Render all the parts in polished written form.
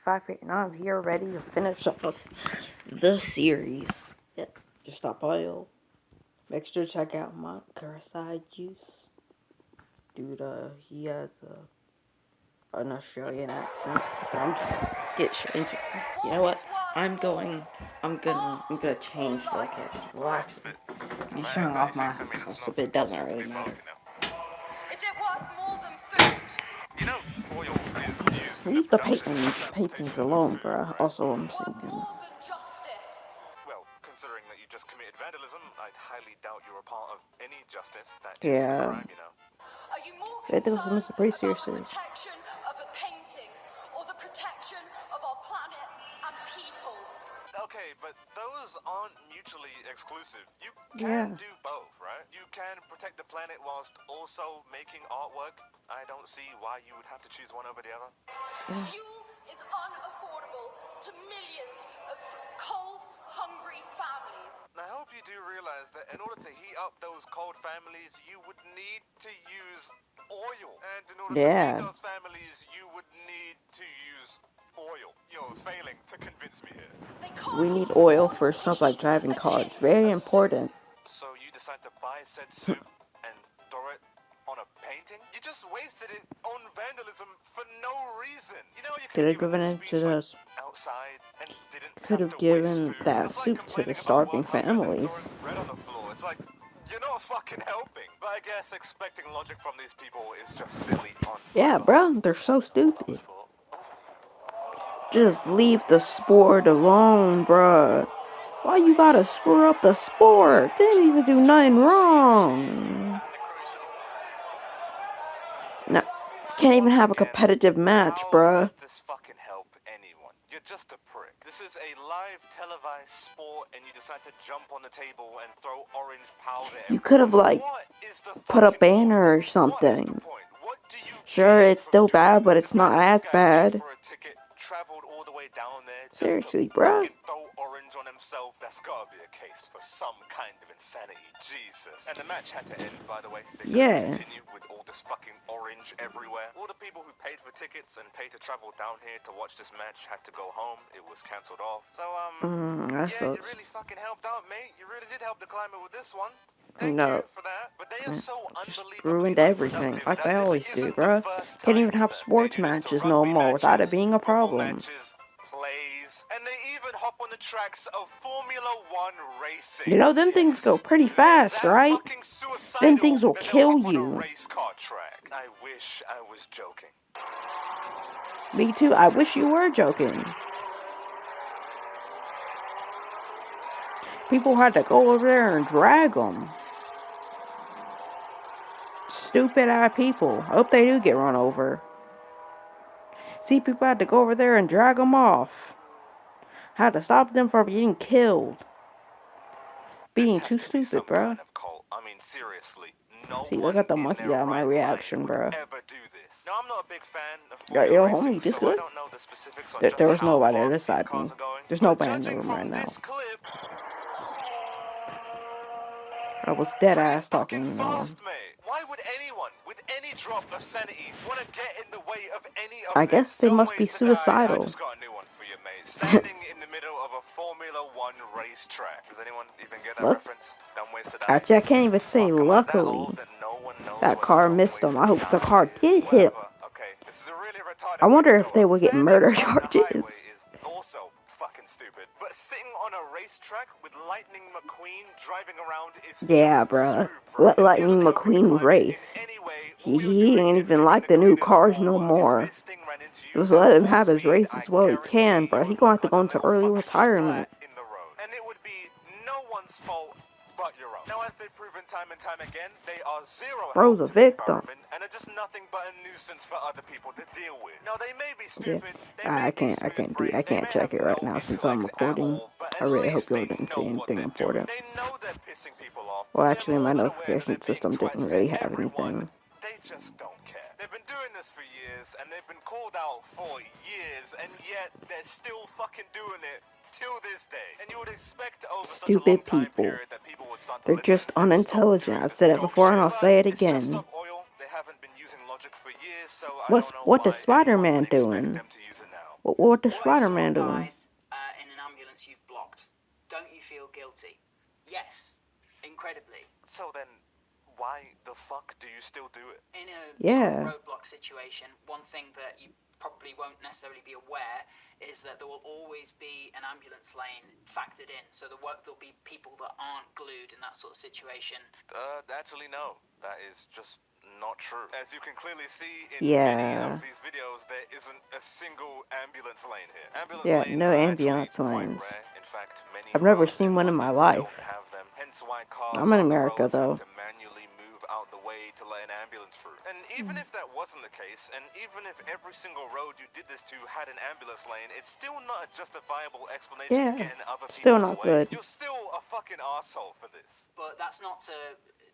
Gamma65 and I'm here ready to finish up the series. Yep, just stop oil. Make sure to check out my Curacao juice. Dude, he has an Australian accent. But I'm just get straight into it. You know what? I'm gonna change like it. Relax. I'm showing off my house, so it doesn't really matter. Is it worth more than food? You know, oil is used in Leave the the production and paintings transportation alone, of food, bruh. right? Also, I'm Worth thinking. more than justice. Well, considering that you just committed vandalism, I'd highly doubt you're a part of any justice that is Yeah. crime, you know. Are you more They think concerned it's pretty about serious. the protection of a painting or the protection of our planet and people? Okay, but those aren't mutually exclusive. You can do both, right? You can protect the planet whilst also making artwork. I don't see why you would have to choose one over the other. Fuel is unaffordable to millions of cold, hungry families. I hope you do realize that in order to heat up those cold families, you would need to use oil. And in order to feed those families, you would need to use oil. You're failing to convince me here. We need oil for stuff like driving cars. Very important. So you decide to buy said soup and throw it on a painting? You just wasted it on vandalism for no reason. You know, you could have given it to the outside and could have given that soup to the starving families. Bread on the floor. It's like, you're not fucking helping. But I guess expecting logic from these people is just silly. Yeah, bro, they're so stupid. Just leave the sport alone, bruh. Why you gotta screw up the sport? They didn't even do nothing wrong. No, can't even have a competitive match, bruh. This fucking help anyone. You're just a prick. This is a live televised sport and you decide to jump on the table and throw orange powder. You could have, like, put a banner or something. Sure, it's still bad, but it's not as bad. Traveled all the way down there. Seriously, bruh. Throw orange on himself. That's gotta be a case for some kind of insanity. Jesus. And the match had to end, by the way. They couldn't continue with all this fucking orange everywhere. All the people who paid for tickets and paid to travel down here to watch this match had to go home. It was cancelled off. So, yeah, you really fucking helped out, mate. You really did help the climate with this one. Thank you for that. But they are so just ruined everything, like they always do, bruh. Can't even have sports matches no more without it being a problem. And they even hop on the tracks of Formula 1 racing. You know, them things go pretty fast, right? Them things will kill you. I wish I was joking. Me too. I wish you were joking. People had to go over there and drag them. Stupid ass people. I hope they do get run over. See, people had to go over there and drag them off. Had to stop them from getting killed. Being too stupid, bro. I mean, seriously. No. See, look at the monkey on my reaction, bro. Now, I'm not a big fan of yo, homie, this good? There was nobody on this side of me. There's nobody in the room right now. I was dead ass talking, you know. Why would anyone with any drop of sanity want to get in the way of any of I guess they must be suicidal. I just got a new one for you, mate. Standing in the middle of a Formula 1 racetrack. Does anyone even get that reference? Don't waste it. Actually, I can't even say luckily. That car missed them. I hope the car did hit. I wonder if they would get murder charges. Also fucking stupid. But sitting on a racetrack with Lightning McQueen driving around is yeah, bruh. Let Lightning McQueen race. He ain't even like the new cars no more. Just let him have his races while he can, bruh. He gonna have to go into early retirement. And it would be no one's fault but your own. Now, as they've proven time and time again, they are zero. Bro's a victim. And are just nothing but a nuisance for other people to deal with. Now, they may be stupid. Yeah. I can't check it right now since I'm recording. I really hope y'all didn't see anything important. They know they're pissing people off. Well, actually, my notification system didn't really have anything. They just don't care. They've been doing this for years, and they've been called out for years, and yet they're still fucking doing it till this day. And you would expect over stupid such a long time people. Period that people would start to They're just unintelligent. I've said it before and I'll say it again. They haven't been using logic for years, so what is Spider-Man doing? What does Spider-Man doing? Guys, in an ambulance you've blocked. Don't you feel guilty? Yes, incredibly. So then, why the fuck do you still do it? In a Yeah. sort of roadblock situation, one thing that you probably won't necessarily be aware is that there will always be an ambulance lane factored in. So there'll be people that aren't glued in that sort of situation. Actually, no. That is just not true. As you can clearly see in many Yeah. of these videos, there isn't a single ambulance lane here. Ambulance Yeah, lanes no are ambulance actually lanes. quite rare. In fact, many I've never roads seen one in my London life. don't have them. Hence why cars I'm in on the America, roads though. have to manually move out the way to let an ambulance through. And even if that wasn't the case, and even if every single road you did this to had an ambulance lane, it's still not a justifiable explanation Yeah, to get in other still people's not way. good. You're still a fucking asshole for this. But that's not to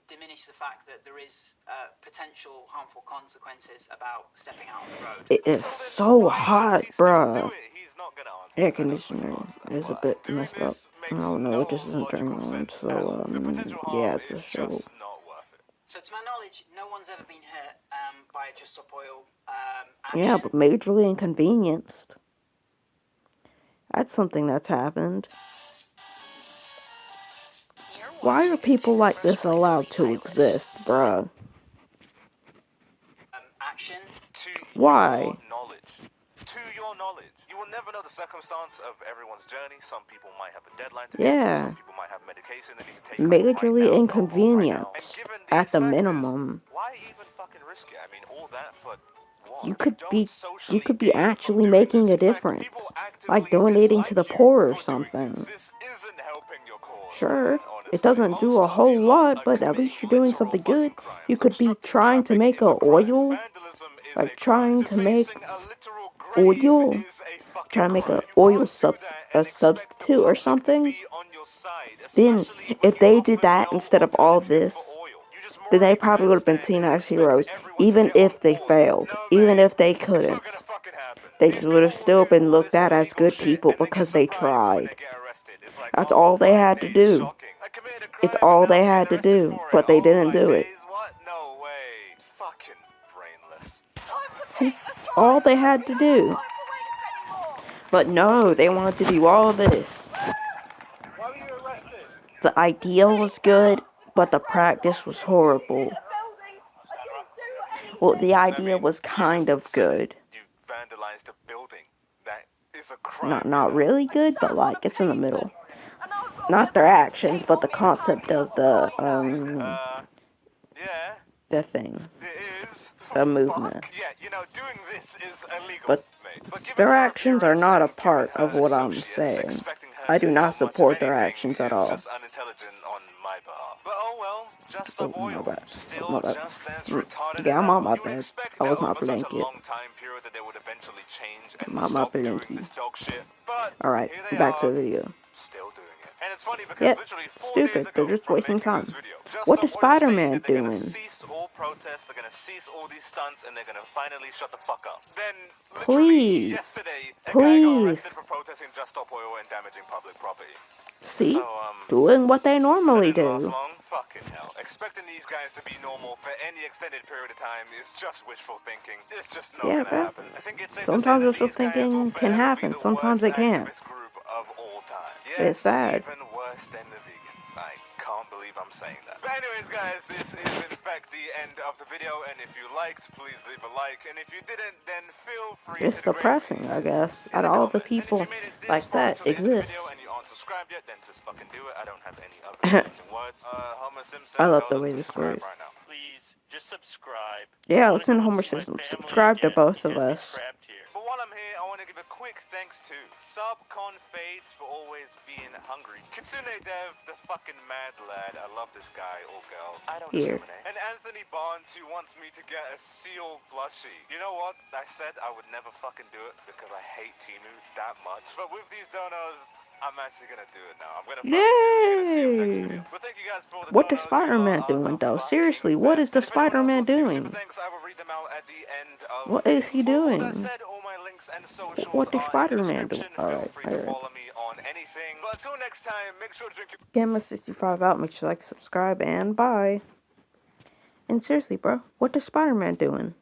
diminish the fact that there is potential harmful consequences about stepping out on the road. It is so hot, bruh. He's not gonna answer. Air conditioner is a bit messed up. I don't know, it just isn't turning on, so, yeah, it's a struggle. So to my knowledge, no one's ever been hurt by a Just Stop Oil action. Yeah, but majorly inconvenienced. That's something that's happened. Why are people like this allowed to exist, bruh? Action. Why? To your knowledge. You will never know the circumstance of everyone's journey. Some people might have a deadline to Yeah. some people might have medication they need to take Majorly right now, inconvenienced, right now. at the minimum. Why even fucking risk it? I mean, all that for what? You could be actually making a difference, like donating to the poor or something. This isn't helping your cause. Sure, it doesn't do a whole lot, but at least you're doing something good. You could be trying to make a oil, like trying to make oil, trying to make a oil substitute or something. Then, if they did that instead of all this, then they probably would have been seen as heroes, even if they failed, even if they couldn't. They would have still been looked at as good people because they tried. That's all they had to do. It's all they had to do, but they didn't do it. No way. Fucking brainless. See, all they had to do. But no, they wanted to do all this. Why were you arrested? The ideal was good, but the practice was horrible. Well, the idea was kind of good. You vandalized a building. That is a crime. Not really good, but like it's in the middle. Not their actions, but the concept of the Yeah. the thing. It is. The movement. Yeah, you know, doing this is illegal. But given their her actions are appearance not a and part given of her what I'm associates, saying. expecting her I do to not know much support of their anything actions at is all. just unintelligent on my behalf. But oh well, Just Stop Oh, my Oil. bad. Still My bad. just as retarded Yeah, as I'm on ever. my You would bed. expect I was that not over such a blanket. long time period that they would eventually change and My stop doing blankie. this dog shit. But Alright, here they back are, to the video. still doing it. And it's funny because Yep, literally 4 stupid. days ago They're just from wasting making time. this video, Just What Stop is Oil Spider-Man stated they're doing? gonna cease all protests, they're gonna cease all these stunts, and they're gonna finally shut the fuck up. Then, literally Please. yesterday, a guy got Please. arrested for protesting Just Stop Oil and damaging public property. See? So, Doing what they normally that didn't last do. long? Fucking hell. Expecting these guys to be normal for any extended period of time is just wishful thinking. It's just not Yeah, gonna bro. happen. I think it's safe Sometimes to say wishful that these guys will thinking can forever happen. be the Sometimes worst it can't. activist group of all time. It's sad. Even worse than the vegans. I can't believe I'm saying that. But anyways, guys, this is in fact the end of the video, and if you liked, please leave a like, and if you didn't, then feel free It's to depressing, I guess, that all the people like that exist. and you aren't subscribed yet, then just fucking do it. I don't have any other convincing words. Homer Simpson, I love tell the them way to this subscribe goes. right now. Please, just subscribe. Yeah, listen to Homer Simpson. Subscribe to both of us. But while I'm here, I want to give a quick thanks to Subcon Fades for always being hungry. Kitsune Dev, the fucking mad lad. I love this guy or girl. I don't Here. discriminate. And Anthony Barnes, who wants me to get a seal plushie. You know what? I said I would never fucking do it because I hate Timu that much. But with these donos, I'm actually gonna do it now. I'm gonna Yay! Well, thank you guys for all the What is donos. Spider-Man doing, though? Seriously, what is the Spider-Man doing? What is he doing? What is Spider-Man doing? Alright, But until next time, make sure to drink your Gamma65 out. Make sure to like, subscribe, and bye. And seriously, bro, what is Spider-Man doing?